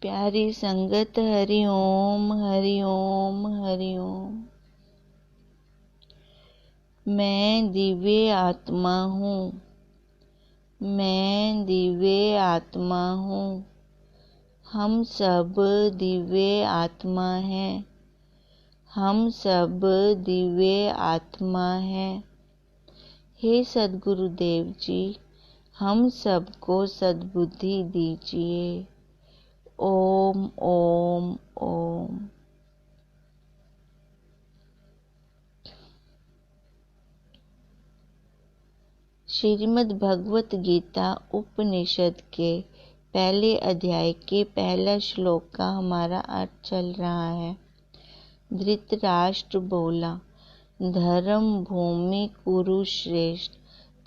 प्यारी संगत हरि ओम हरि ओम हरि ओम। मैं दिव्य आत्मा हूँ, मैं दिव्य आत्मा हूँ। हम सब दिव्य आत्मा हैं, हम सब दिव्य आत्मा हैं। हे सद्गुरुदेव जी, हम सबको सद्बुद्धि दीजिए। ओम ओम ओम। श्रीमद् भगवत गीता उपनिषद के पहले अध्याय के पहला श्लोक का हमारा अर्थ चल रहा है। धृतराष्ट्र बोला, धर्म भूमि कुरुश्रेष्ठ,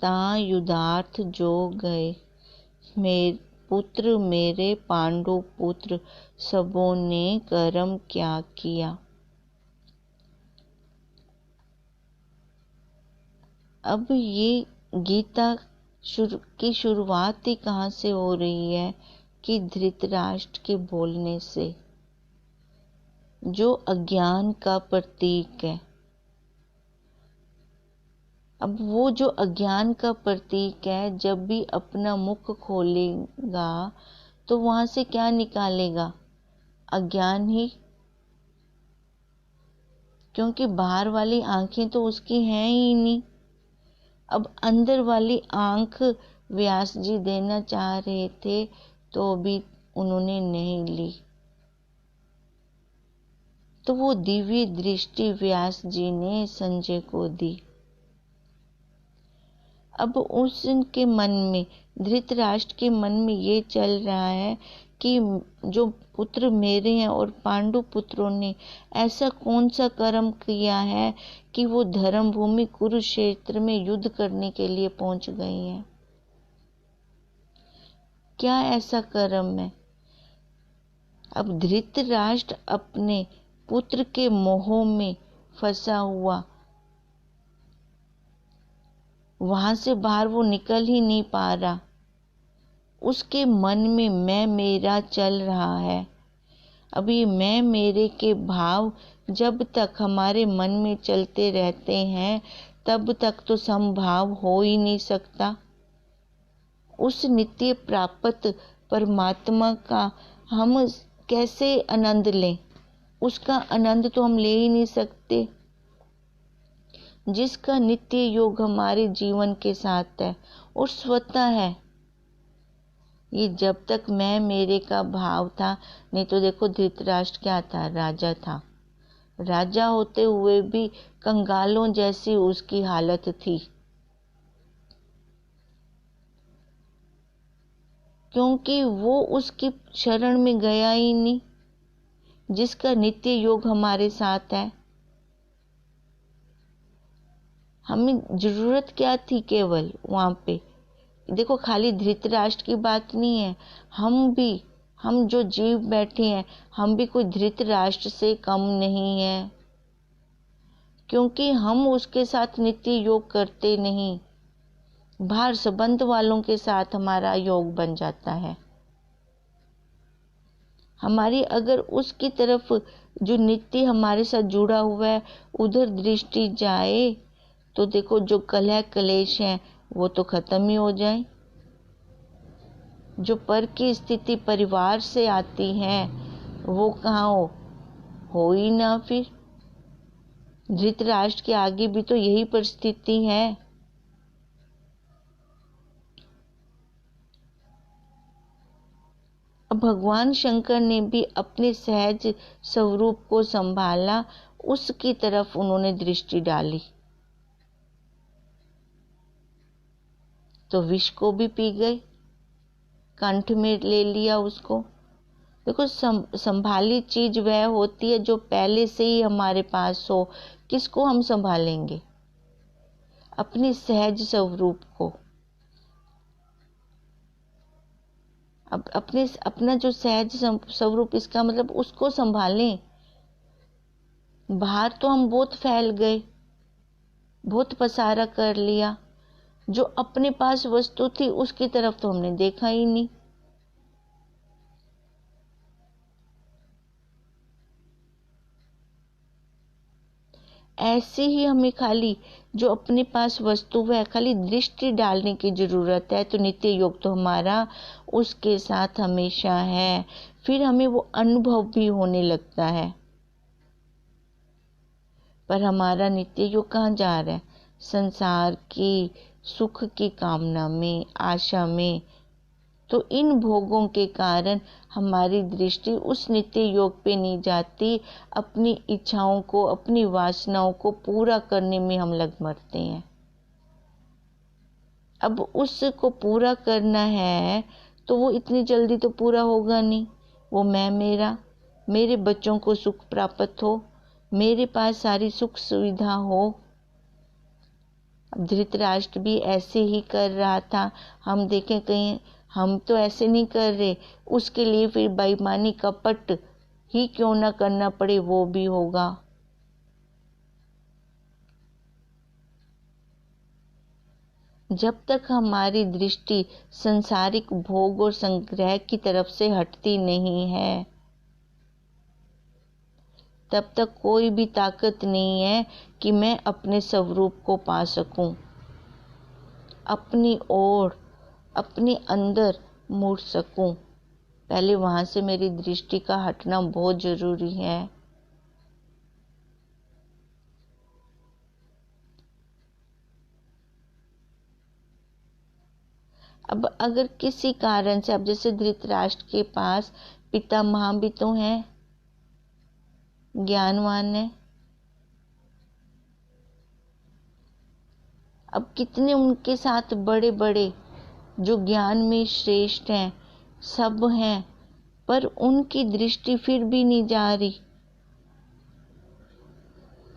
ता युद्धार्थ जो गए। मेरे पुत्र, मेरे पांडु पुत्र, सबों ने कर्म क्या किया। अब ये गीता की शुरुआत ही कहाँ से हो रही है कि धृतराष्ट्र के बोलने से, जो अज्ञान का प्रतीक है। अब वो जो अज्ञान का प्रतीक है, जब भी अपना मुख खोलेगा तो वहां से क्या निकालेगा? अज्ञान ही, क्योंकि बाहर वाली आंखें तो उसकी हैं ही नहीं। अब अंदर वाली आंख व्यास जी देना चाह रहे थे तो भी उन्होंने नहीं ली। तो वो दिव्य दृष्टि व्यास जी ने संजय को दी। अब उसके मन में, धृतराष्ट्र के मन में ये चल रहा है कि जो पुत्र मेरे हैं और पांडु पुत्रों ने ऐसा कौन सा कर्म किया है कि वो धर्म भूमि कुरुक्षेत्र में युद्ध करने के लिए पहुंच गए हैं। क्या ऐसा कर्म है? अब धृतराष्ट्र अपने पुत्र के मोह में फंसा हुआ, वहां से बाहर वो निकल ही नहीं पा रहा। उसके मन में मैं मेरा चल रहा है। अब ये मैं मेरे के भाव जब तक हमारे मन में चलते रहते हैं तब तक तो समभाव हो ही नहीं सकता। उस नित्य प्राप्त परमात्मा का हम कैसे आनंद लें? उसका आनंद तो हम ले ही नहीं सकते, जिसका नित्य योग हमारे जीवन के साथ है और स्वतः है। ये जब तक मैं मेरे का भाव था, नहीं तो देखो धृतराष्ट्र क्या था? राजा था। राजा होते हुए भी कंगालों जैसी उसकी हालत थी, क्योंकि वो उसकी शरण में गया ही नहीं, जिसका नित्य योग हमारे साथ है। हमें जरूरत क्या थी केवल वहां पे? देखो, खाली धृतराष्ट्र की बात नहीं है, हम जो जीव बैठे हैं, हम भी कोई धृतराष्ट्र से कम नहीं है, क्योंकि हम उसके साथ नित्य योग करते नहीं। बाहर संबंध वालों के साथ हमारा योग बन जाता है। हमारी अगर उसकी तरफ जो नित्य हमारे साथ जुड़ा हुआ है उधर दृष्टि जाए तो देखो, जो कलह कलेश है वो तो खत्म ही हो जाए। जो पर की स्थिति परिवार से आती है वो कहाँ हो ही ना। फिर धृतराष्ट्र के आगे भी तो यही परिस्थिति है। अब भगवान शंकर ने भी अपने सहज स्वरूप को संभाला, उसकी तरफ उन्होंने दृष्टि डाली तो विष को भी पी गए, कंठ में ले लिया उसको। देखो, संभाली चीज वह होती है जो पहले से ही हमारे पास हो। किसको हम संभालेंगे? अपने सहज स्वरूप को। अब अपना जो सहज स्वरूप, इसका मतलब उसको संभालें। बाहर तो हम बहुत फैल गए, बहुत पसारा कर लिया, जो अपने पास वस्तु थी उसकी तरफ तो हमने देखा ही नहीं। ऐसे ही हमें खाली जो अपने पास वस्तु है खाली दृष्टि डालने की जरूरत है, तो नित्य योग तो हमारा उसके साथ हमेशा है। फिर हमें वो अनुभव भी होने लगता है। पर हमारा नित्य योग कहाँ जा रहा है? संसार की सुख की कामना में, आशा में। तो इन भोगों के कारण हमारी दृष्टि उस नित्य योग पे नहीं जाती। अपनी इच्छाओं को, अपनी वासनाओं को पूरा करने में हम लग मरते हैं। अब उसको पूरा करना है तो वो इतनी जल्दी तो पूरा होगा नहीं। वो मैं मेरा, मेरे बच्चों को सुख प्राप्त हो, मेरे पास सारी सुख सुविधा हो। अब धृतराष्ट्र भी ऐसे ही कर रहा था। हम देखें कहीं हम तो ऐसे नहीं कर रहे, उसके लिए फिर बेईमानी कपट ही क्यों ना करना पड़े, वो भी होगा। जब तक हमारी दृष्टि संसारिक भोग और संग्रह की तरफ से हटती नहीं है, तब तक कोई भी ताकत नहीं है कि मैं अपने स्वरूप को पा सकूं, अपनी ओर, अपने अंदर मुड़ सकूं। पहले वहां से मेरी दृष्टि का हटना बहुत जरूरी है। अब अगर किसी कारण से, अब जैसे धृतराष्ट्र के पास पितामह भी तो हैं, ज्ञानवान है। अब कितने उनके साथ बड़े बड़े जो ज्ञान में श्रेष्ठ हैं, सब हैं, पर उनकी दृष्टि फिर भी नहीं जा रही।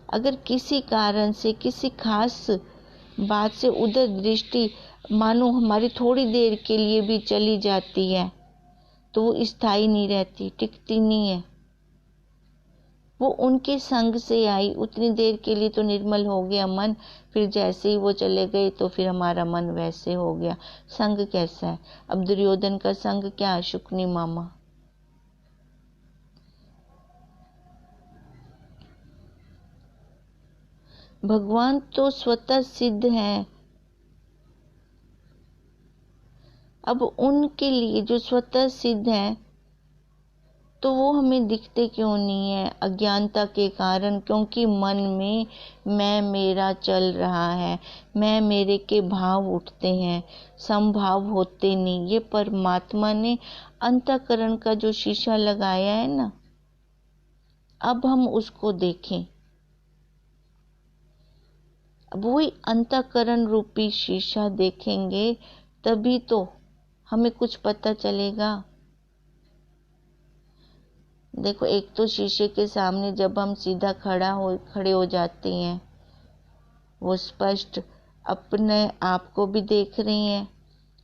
अगर किसी कारण से, किसी खास बात से उधर दृष्टि मानो हमारी थोड़ी देर के लिए भी चली जाती है, तो वो स्थायी नहीं रहती, टिकती नहीं है। वो उनके संग से आई, उतनी देर के लिए तो निर्मल हो गया मन, फिर जैसे ही वो चले गए तो फिर हमारा मन वैसे हो गया। संग कैसा है? अब दुर्योधन का संग क्या? शुकनी मामा। भगवान तो स्वतः सिद्ध है। अब उनके लिए जो स्वतः सिद्ध है, तो वो हमें दिखते क्यों नहीं है? अज्ञानता के कारण, क्योंकि मन में मैं मेरा चल रहा है, मैं मेरे के भाव उठते हैं, संभाव होते नहीं। ये परमात्मा ने अंतःकरण का जो शीशा लगाया है ना, अब हम उसको देखें। अब वही अंतःकरण रूपी शीशा देखेंगे तभी तो हमें कुछ पता चलेगा। देखो, एक तो शीशे के सामने जब हम सीधा खड़े हो जाते हैं, वो स्पष्ट अपने आप को भी देख रही हैं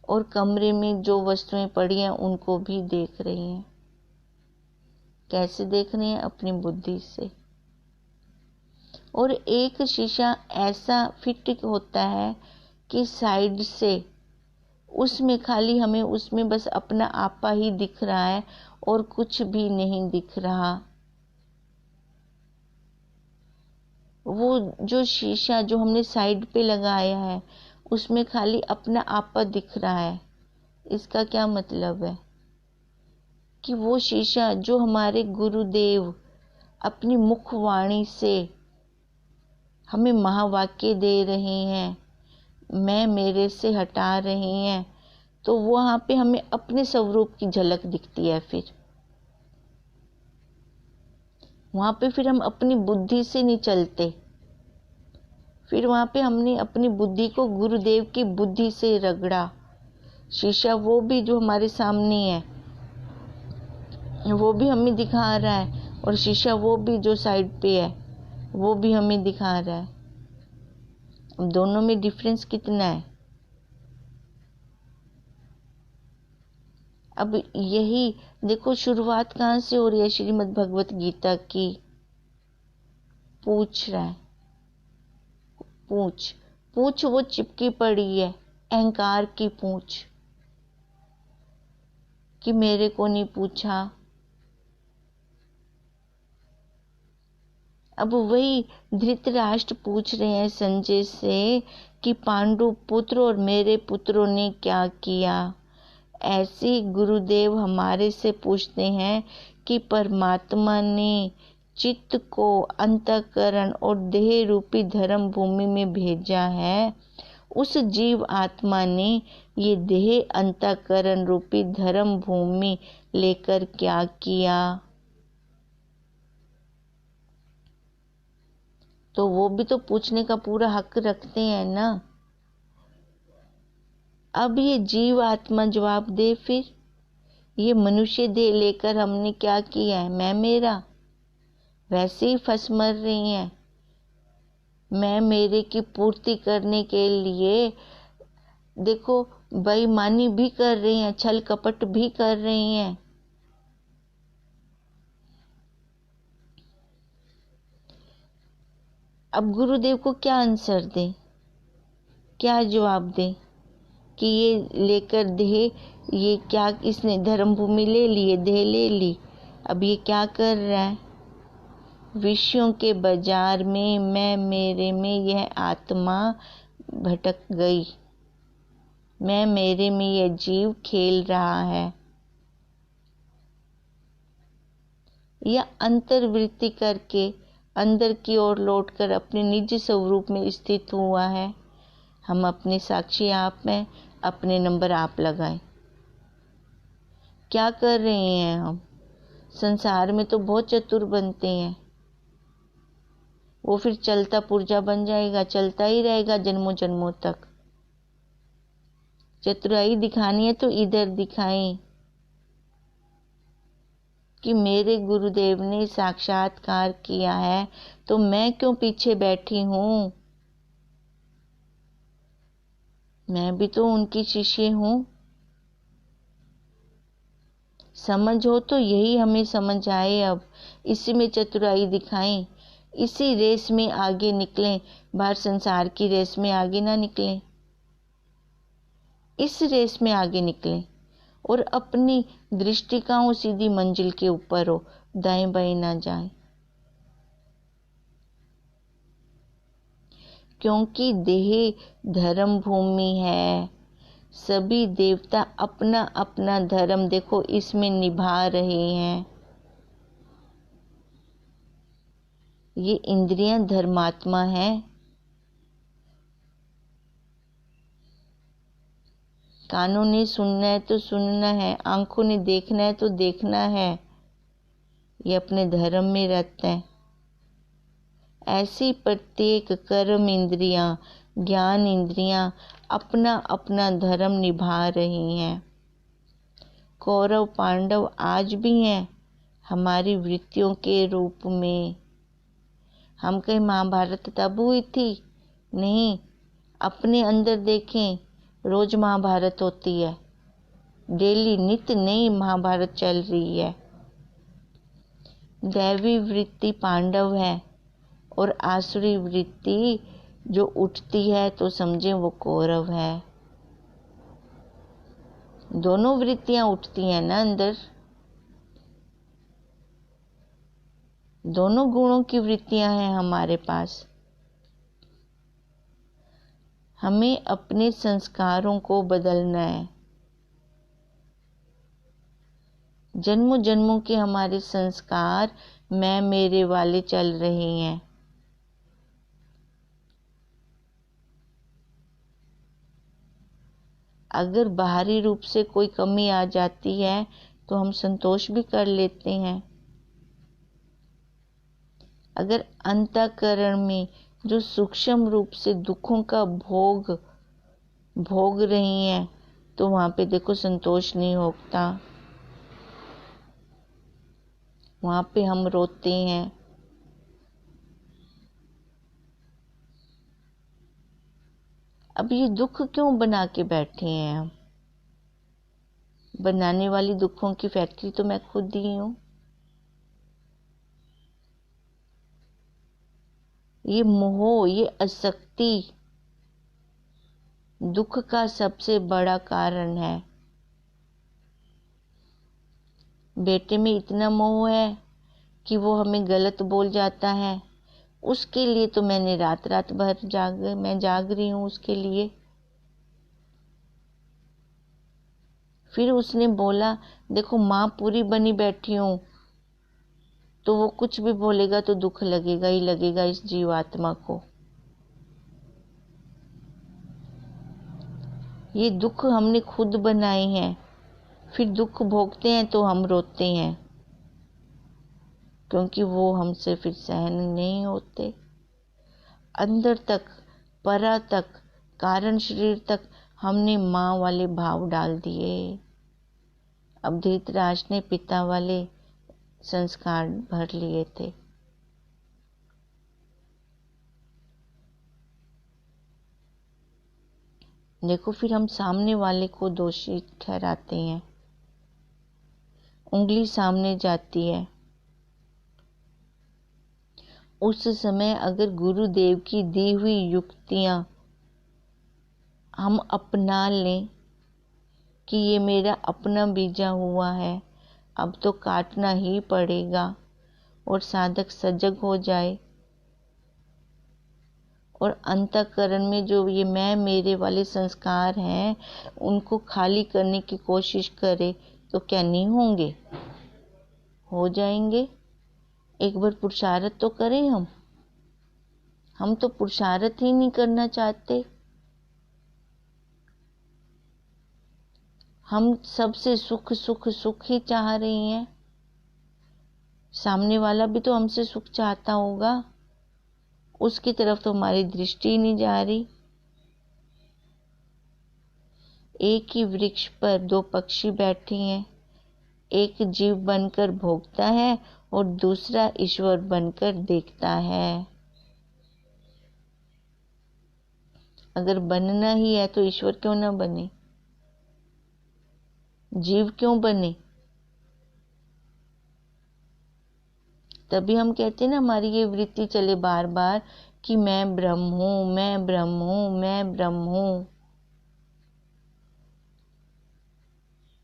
और कमरे में जो वस्तुएं पड़ी हैं उनको भी देख रही हैं। कैसे देख रही हैं? अपनी बुद्धि से। और एक शीशा ऐसा फिट होता है कि साइड से उसमें खाली हमें उसमें बस अपना आपा ही दिख रहा है और कुछ भी नहीं दिख रहा। वो जो शीशा जो हमने साइड पे लगाया है उसमें खाली अपना आपा दिख रहा है। इसका क्या मतलब है? कि वो शीशा जो हमारे गुरुदेव अपनी मुखवाणी से हमें महावाक्य दे रहे हैं, मैं मेरे से हटा रहे हैं, तो वहां पे हमें अपने स्वरूप की झलक दिखती है। फिर वहां पे फिर हम अपनी बुद्धि से नहीं चलते, फिर वहां पे हमने अपनी बुद्धि को गुरुदेव की बुद्धि से रगड़ा। शीशा वो भी जो हमारे सामने है वो भी हमें दिखा रहा है, और शीशा वो भी जो साइड पे है वो भी हमें दिखा रहा है। अब दोनों में डिफरेंस कितना है? अब यही देखो, शुरुआत कहाँ से हो रही है? श्रीमद् भगवत गीता की। पूछ रहा है, पूछ पूछ वो चिपकी पड़ी है, अहंकार की पूछ, कि मेरे को नहीं पूछा। अब वही धृतराष्ट्र पूछ रहे हैं संजय से कि पांडु पुत्र और मेरे पुत्रों ने क्या किया। ऐसी गुरुदेव हमारे से पूछते हैं कि परमात्मा ने चित्त को अंतःकरण और देह रूपी धर्म भूमि में भेजा है। उस जीव आत्मा ने ये देह अंतःकरण रूपी धर्म भूमि लेकर क्या किया। तो वो भी तो पूछने का पूरा हक रखते हैं ना। अब ये जीव आत्मा जवाब दे, फिर ये मनुष्य देह लेकर हमने क्या किया है। मैं मेरा वैसे ही फंस मर रही हैं। मैं मेरे की पूर्ति करने के लिए देखो बेईमानी भी कर रही हैं, छल कपट भी कर रही हैं। अब गुरुदेव को क्या आंसर दे, क्या जवाब दे कि ये लेकर देह, ये क्या, इसने धर्म भूमि ले ली, देह ले ली, अब ये क्या कर रहा है। विषयों के बाजार में मैं मेरे में यह आत्मा भटक गई। मैं मेरे में यह जीव खेल रहा है या अंतर्वृत्ति करके अंदर की ओर लौटकर अपने निज स्वरूप में स्थित हुआ है। हम अपने साक्षी आप में अपने नंबर आप लगाएं। क्या कर रहे हैं हम। संसार में तो बहुत चतुर बनते हैं, वो फिर चलता पुर्जा बन जाएगा, चलता ही रहेगा जन्मों जन्मों तक। चतुराई दिखानी है तो इधर दिखाएं कि मेरे गुरुदेव ने साक्षात्कार किया है, तो मैं क्यों पीछे बैठी हूँ। मैं भी तो उनकी शिष्य हूँ। समझ हो तो यही हमें समझ आए। अब इसी में चतुराई दिखाएं, इसी रेस में आगे निकलें। बाहर संसार की रेस में आगे ना निकलें, इस रेस में आगे निकलें और अपनी दृष्टिकाओं सीधी मंजिल के ऊपर हो, दाएं बाएं ना जाएं। क्योंकि देह धर्म भूमि है। सभी देवता अपना अपना धर्म देखो इसमें निभा रहे हैं। ये इंद्रियां धर्मात्मा है। कानों ने सुनना है तो सुनना है, आंखों ने देखना है तो देखना है। ये अपने धर्म में रहते हैं। ऐसी प्रत्येक कर्म इंद्रियां, ज्ञान इंद्रियां अपना अपना धर्म निभा रही हैं। कौरव पांडव आज भी हैं हमारी वृत्तियों के रूप में। हम कहीं महाभारत तब हुई थी नहीं, अपने अंदर देखें, रोज महाभारत होती है, डेली नित्य नई महाभारत चल रही है। दैवी वृत्ति पांडव है और आसुरी वृत्ति जो उठती है तो समझे वो कौरव है। दोनों वृत्तियां उठती हैं ना अंदर, दोनों गुणों की वृत्तियां हैं हमारे पास। हमें अपने संस्कारों को बदलना है। जन्मों जन्मों के हमारे संस्कार मैं मेरे वाले चल रहे हैं। अगर बाहरी रूप से कोई कमी आ जाती है तो हम संतोष भी कर लेते हैं। अगर अंतःकरण में जो सूक्ष्म रूप से दुखों का भोग रही हैं तो वहां पे देखो संतोष नहीं होता, वहां पे हम रोते हैं। अब ये दुख क्यों बना के बैठे हैं हम। बनाने वाली दुखों की फैक्ट्री तो मैं खुद ही हूं। ये मोह, ये आसक्ति दुख का सबसे बड़ा कारण है। बेटे में इतना मोह है कि वो हमें गलत बोल जाता है, उसके लिए तो मैंने रात रात भर मैं जाग रही हूँ उसके लिए। फिर उसने बोला, देखो माँ पूरी बनी बैठी हूँ, तो वो कुछ भी बोलेगा तो दुख लगेगा ही लगेगा इस जीवात्मा को। ये दुख हमने खुद बनाए हैं, फिर दुख भोगते हैं तो हम रोते हैं, क्योंकि वो हमसे फिर सहन नहीं होते। अंदर तक, परा तक, कारण शरीर तक हमने माँ वाले भाव डाल दिए। अब धृतराष्ट्र ने पिता वाले संस्कार भर लिए थे। देखो, फिर हम सामने वाले को दोषी ठहराते हैं, उंगली सामने जाती है। उस समय अगर गुरुदेव की दी हुई युक्तियां हम अपना लें कि ये मेरा अपना बीजा हुआ है, अब तो काटना ही पड़ेगा, और साधक सजग हो जाए और अंतःकरण में जो ये मैं मेरे वाले संस्कार हैं उनको खाली करने की कोशिश करे, तो क्या नहीं होंगे? हो जाएंगे। एक बार पुरुषार्थ तो करें। हम तो पुरुषार्थ ही नहीं करना चाहते। हम सबसे सुख सुख सुख ही चाह रहे हैं। सामने वाला भी तो हमसे सुख चाहता होगा, उसकी तरफ तो हमारी दृष्टि नहीं जा रही। एक ही वृक्ष पर दो पक्षी बैठे हैं, एक जीव बनकर भोगता है और दूसरा ईश्वर बनकर देखता है। अगर बनना ही है तो ईश्वर क्यों ना बने, जीव क्यों बने? तभी हम कहते हैं ना, हमारी ये वृत्ति चले बार बार कि मैं ब्रह्म हूं, मैं ब्रह्म हूं, मैं ब्रह्म हूं।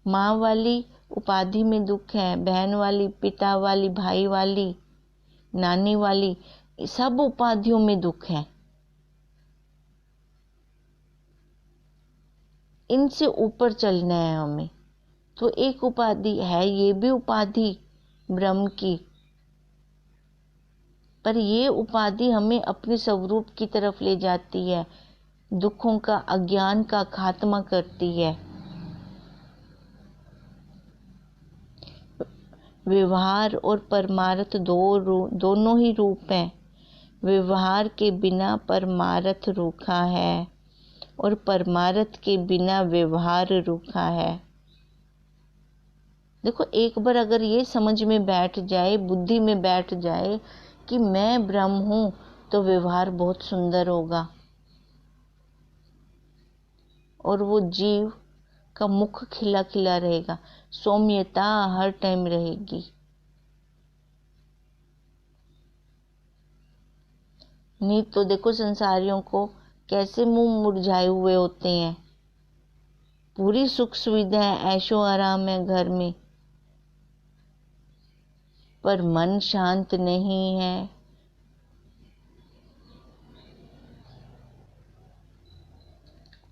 माँ वाली उपाधि में दुख है, बहन वाली, पिता वाली, भाई वाली, नानी वाली, सब उपाधियों में दुख है। इनसे ऊपर चलना है हमें। तो एक उपाधि है, ये भी उपाधि ब्रह्म की, पर ये उपाधि हमें अपने स्वरूप की तरफ ले जाती है, दुखों का, अज्ञान का खात्मा करती है। व्यवहार और परमार्थ दोनों ही रूप हैं। व्यवहार के बिना परमार्थ रूखा है और परमार्थ के बिना व्यवहार रूखा है। देखो, एक बार अगर ये समझ में बैठ जाए, बुद्धि में बैठ जाए कि मैं ब्रह्म हूं, तो व्यवहार बहुत सुंदर होगा और वो जीव का मुख खिला खिला रहेगा, सौम्यता हर टाइम रहेगी। नहीं तो देखो संसारियों को कैसे मुंह मुरझाए हुए होते हैं। पूरी सुख सुविधा है, ऐशो आराम है घर में, पर मन शांत नहीं है।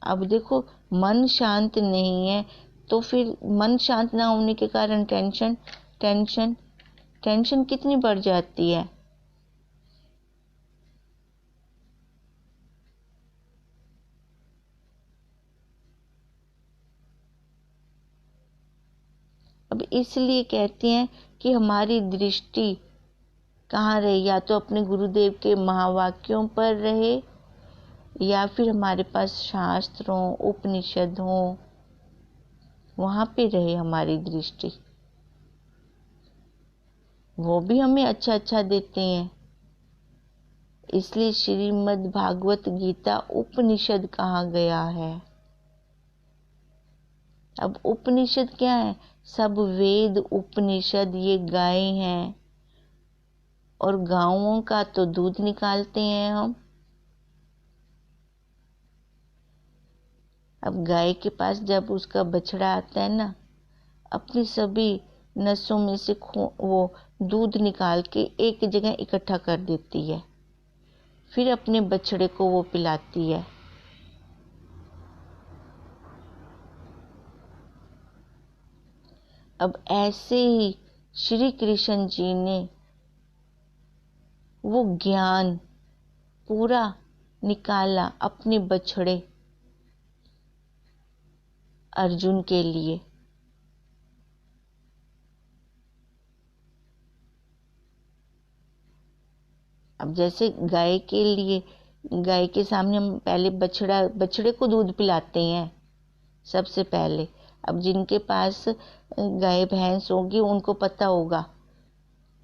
अब देखो, मन शांत नहीं है तो फिर मन शांत ना होने के कारण टेंशन टेंशन टेंशन कितनी बढ़ जाती है। अब इसलिए कहते हैं कि हमारी दृष्टि कहाँ रहे, या तो अपने गुरुदेव के महावाक्यों पर रहे, या फिर हमारे पास शास्त्र हो, उपनिषद हो, वहां पे रहे हमारी दृष्टि। वो भी हमें अच्छा अच्छा देते हैं। इसलिए श्रीमद् भागवत गीता उपनिषद कहा गया है। अब उपनिषद क्या है? सब वेद उपनिषद ये गाय हैं, और गायों का तो दूध निकालते हैं हम। अब गाय के पास जब उसका बछड़ा आता है ना, अपनी सभी नसों में से वो दूध निकाल के एक जगह इकट्ठा कर देती है। फिर अपने बछड़े को वो पिलाती है। अब ऐसे ही श्री कृष्ण जी ने वो ज्ञान पूरा निकाला अपने बछड़े अर्जुन के लिए। अब जैसे गाय के लिए, गाय के सामने हम पहले बछड़े को दूध पिलाते हैं सबसे पहले। अब जिनके पास गाय भैंस होगी उनको पता होगा,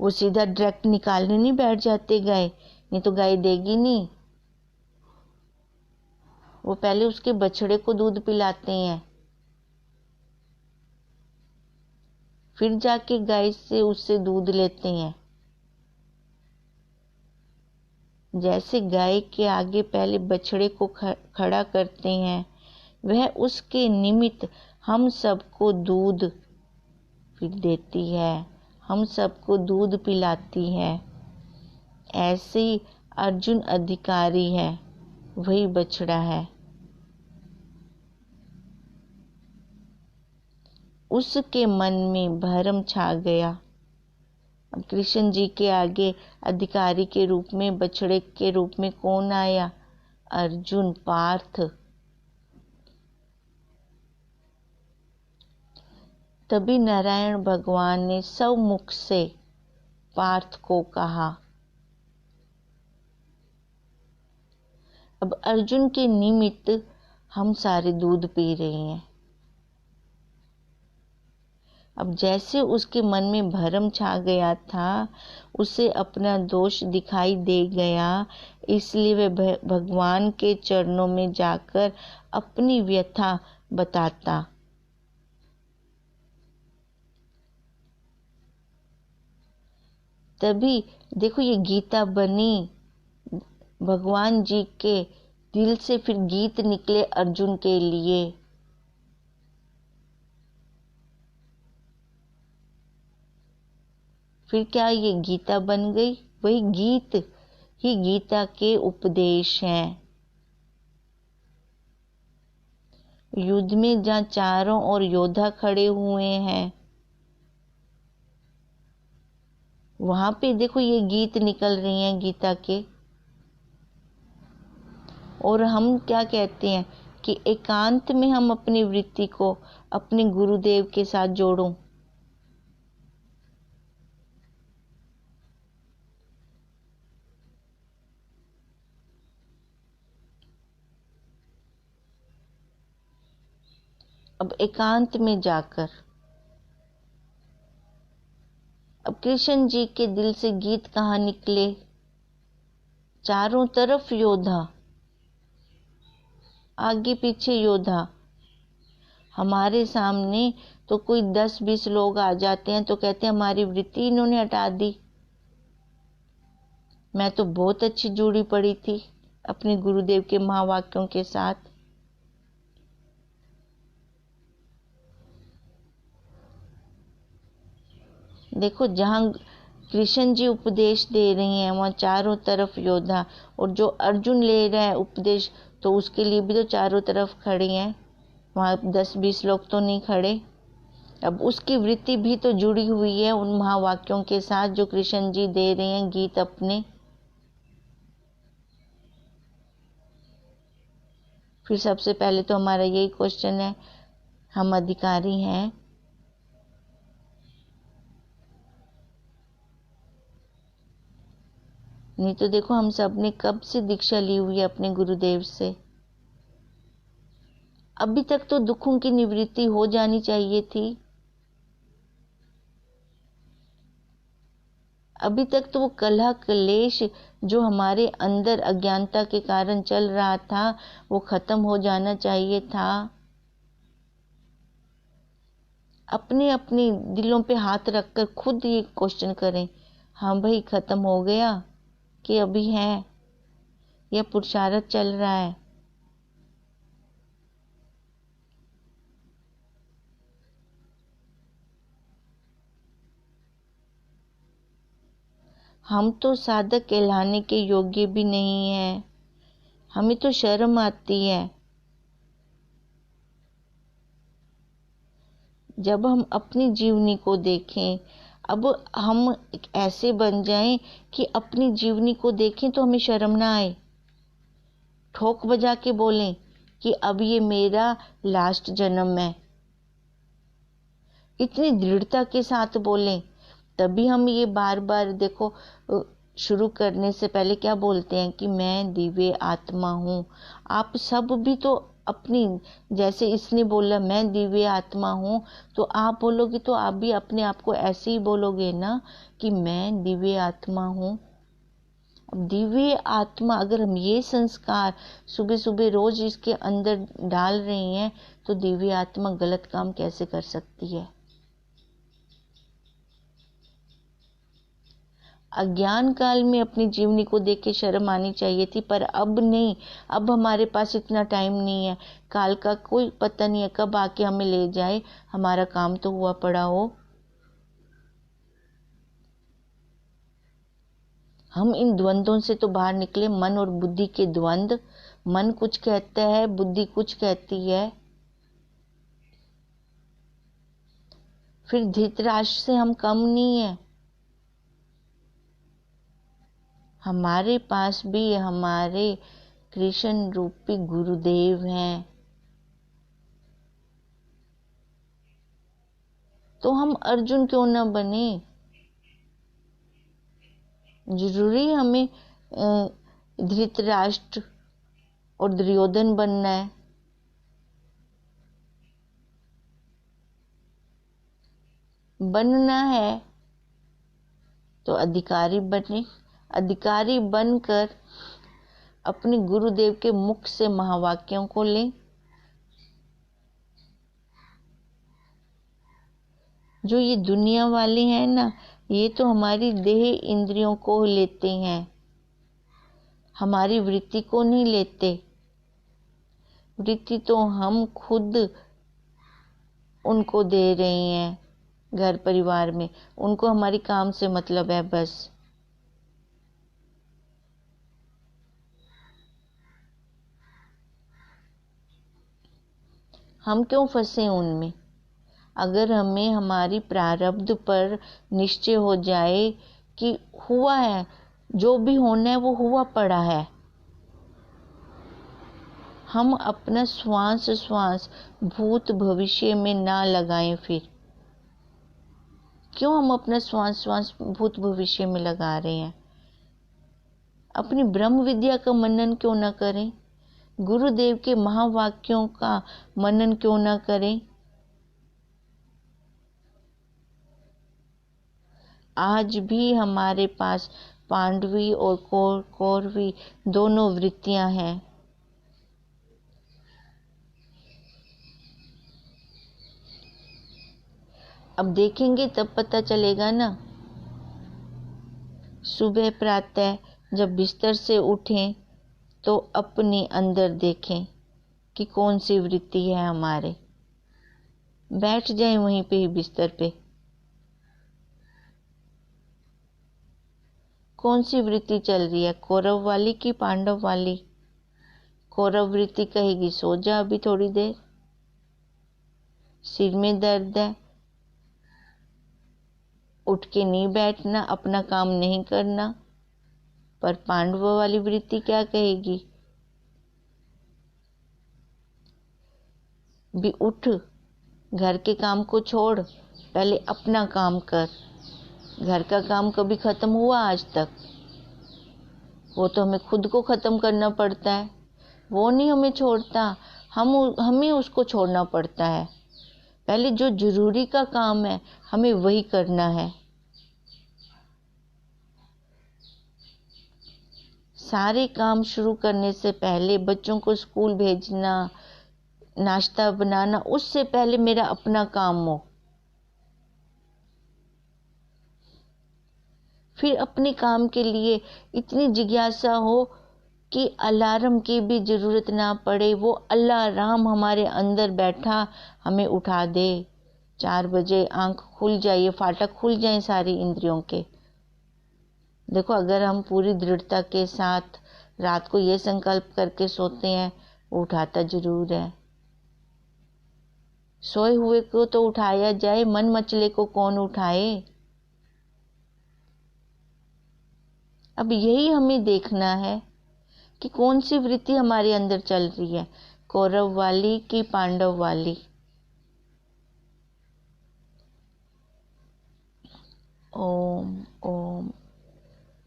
वो सीधा डायरेक्ट निकालने नहीं बैठ जाते गाय, नहीं तो गाय देगी नहीं। वो पहले उसके बछड़े को दूध पिलाते हैं, फिर जाके गाय से उससे दूध लेते हैं। जैसे गाय के आगे पहले बछड़े को खड़ा करते हैं, वह उसके निमित्त हम सबको दूध फिर देती है, हम सबको दूध पिलाती है। ऐसे ही अर्जुन अधिकारी है, वही बछड़ा है। उसके मन में भरम छा गया। अब कृष्ण जी के आगे अधिकारी के रूप में, बछड़े के रूप में कौन आया? अर्जुन, पार्थ। तभी नारायण भगवान ने सौमुख से पार्थ को कहा। अब अर्जुन के निमित्त हम सारे दूध पी रहे हैं। अब जैसे उसके मन में भरम छा गया था, उसे अपना दोष दिखाई दे गया, इसलिए वह भगवान के चरणों में जाकर अपनी व्यथा बताता। तभी देखो ये गीता बनी, भगवान जी के दिल से फिर गीत निकले अर्जुन के लिए। फिर क्या ये गीता बन गई? वही गीत ही गीता के उपदेश हैं। युद्ध में जहाँ चारों ओर योद्धा खड़े हुए हैं, वहां पे देखो ये गीत निकल रहे हैं गीता के। और हम क्या कहते हैं कि एकांत में हम अपनी वृत्ति को अपने गुरुदेव के साथ जोड़ो। अब एकांत में जाकर, अब कृष्ण जी के दिल से गीत कहाँ निकले? चारों तरफ योद्धा, आगे पीछे योद्धा। हमारे सामने तो कोई 10-20 लोग आ जाते हैं तो कहते हैं हमारी वृत्ति इन्होंने हटा दी। मैं तो बहुत अच्छी जुड़ी पड़ी थी अपने गुरुदेव के महावाक्यों के साथ। देखो जहाँ कृष्ण जी उपदेश दे रही हैं वहाँ चारों तरफ योद्धा, और जो अर्जुन ले रहा है उपदेश तो उसके लिए भी तो चारों तरफ खड़े हैं, वहाँ 10-20 लोग तो नहीं खड़े। अब उसकी वृत्ति भी तो जुड़ी हुई है उन महावाक्यों के साथ जो कृष्ण जी दे रहे हैं गीत अपने। फिर सबसे पहले तो हमारा यही क्वेश्चन है, हम अधिकारी हैं? नहीं तो देखो हम सब ने कब से दीक्षा ली हुई है अपने गुरुदेव से। अभी तक तो दुखों की निवृत्ति हो जानी चाहिए थी। अभी तक तो वो कलह क्लेश जो हमारे अंदर अज्ञानता के कारण चल रहा था वो खत्म हो जाना चाहिए था। अपने अपने दिलों पे हाथ रखकर खुद ये क्वेश्चन करें, हाँ भाई खत्म हो गया कि अभी है, या पुरुषार्थ चल रहा है? हम तो साधक कहलाने के योग्य भी नहीं हैं। हमें तो शर्म आती है जब हम अपनी जीवनी को देखें। अब हम ऐसे बन जाएं कि अपनी जीवनी को देखें तो हमें शर्म ना आए, ठोक बजा के बोलें कि अब ये मेरा लास्ट जन्म है, इतनी दृढ़ता के साथ बोलें। तभी हम ये बार बार देखो, शुरू करने से पहले क्या बोलते हैं कि मैं दिव्य आत्मा हूँ। आप सब भी तो अपनी, जैसे इसने बोला मैं दिव्य आत्मा हूँ, तो आप बोलोगे तो आप भी अपने आप को ऐसे ही बोलोगे ना कि मैं दिव्य आत्मा हूँ। अब दिव्य आत्मा, अगर हम ये संस्कार सुबह सुबह रोज इसके अंदर डाल रहे हैं तो दिव्य आत्मा गलत काम कैसे कर सकती है। अज्ञान काल में अपनी जीवनी को देख के शर्म आनी चाहिए थी, पर अब नहीं। अब हमारे पास इतना टाइम नहीं है, काल का कोई पता नहीं है कब आके हमें ले जाए, हमारा काम तो हुआ पड़ा हो। हम इन द्वंद्वों से तो बाहर निकले, मन और बुद्धि के द्वंद्व। मन कुछ कहता है, बुद्धि कुछ कहती है। फिर धृतराष्ट्र से हम कम नहीं है। हमारे पास भी हमारे कृष्ण रूपी गुरुदेव हैं, तो हम अर्जुन क्यों ना बने। जरूरी हमें धृतराष्ट्र और दुर्योधन बनना है? बनना है तो अधिकारी बने। अधिकारी बनकर अपने गुरुदेव के मुख से महावाक्यों को लें। जो ये दुनिया वाले हैं ना, ये तो हमारी देह इंद्रियों को लेते हैं, हमारी वृत्ति को नहीं लेते। वृत्ति तो हम खुद उनको दे रहे हैं घर परिवार में, उनको हमारी काम से मतलब है बस। हम क्यों फंसे उनमें? अगर हमें हमारी प्रारब्ध पर निश्चय हो जाए कि हुआ है, जो भी होना है वो हुआ पड़ा है, हम अपना श्वास श्वास भूत भविष्य में ना लगाएं। फिर क्यों हम अपना श्वास श्वास भूत भविष्य में लगा रहे हैं? अपनी ब्रह्म विद्या का मनन क्यों ना करें? गुरुदेव के महावाक्यों का मनन क्यों ना करें? आज भी हमारे पास पांडवी और कौरवी दोनों वृत्तियां हैं। अब देखेंगे तब पता चलेगा ना। सुबह प्रातः जब बिस्तर से उठें तो अपने अंदर देखें कि कौन सी वृत्ति है हमारे। बैठ जाएं वहीं पे ही बिस्तर पे। कौन सी वृत्ति चल रही है, कौरव वाली की पांडव वाली? कौरव वृत्ति कहेगी सो जा अभी थोड़ी देर, सिर में दर्द है, उठ के नहीं बैठना, अपना काम नहीं करना। पर पांडव वाली वृत्ति क्या कहेगी? भी उठ, घर के काम को छोड़, पहले अपना काम कर। घर का काम कभी खत्म हुआ आज तक? वो तो हमें खुद को खत्म करना पड़ता है, वो नहीं हमें छोड़ता, हमें उसको छोड़ना पड़ता है। पहले जो जरूरी का काम है हमें वही करना है। सारे काम शुरू करने से पहले, बच्चों को स्कूल भेजना, नाश्ता बनाना, उससे पहले मेरा अपना काम हो। फिर अपने काम के लिए इतनी जिज्ञासा हो कि अलार्म की भी जरूरत ना पड़े, वो अलार्म हमारे अंदर बैठा हमें उठा दे। 4 बजे आंख खुल जाए, फाटक खुल जाए सारी इंद्रियों के। देखो, अगर हम पूरी दृढ़ता के साथ रात को ये संकल्प करके सोते हैं, वो उठाता जरूर है। सोए हुए को तो उठाया जाए, मन मचले को कौन उठाए। अब यही हमें देखना है कि कौन सी वृत्ति हमारे अंदर चल रही है, कौरव वाली कि पांडव वाली। ओम ओम।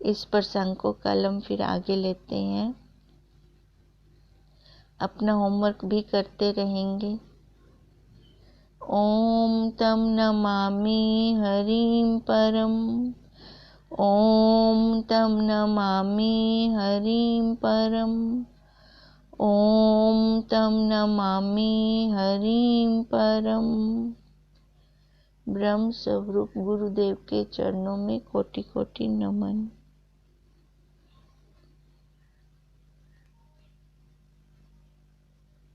इस प्रसंग को कल हम फिर आगे लेते हैं, अपना होमवर्क भी करते रहेंगे। ओम तं नमामि हरिं परम। ओम तं नमामि हरिं परम। ओम तं नमामि हरिं परम। ब्रह्म स्वरूप गुरुदेव के चरणों में कोटि कोटि नमन।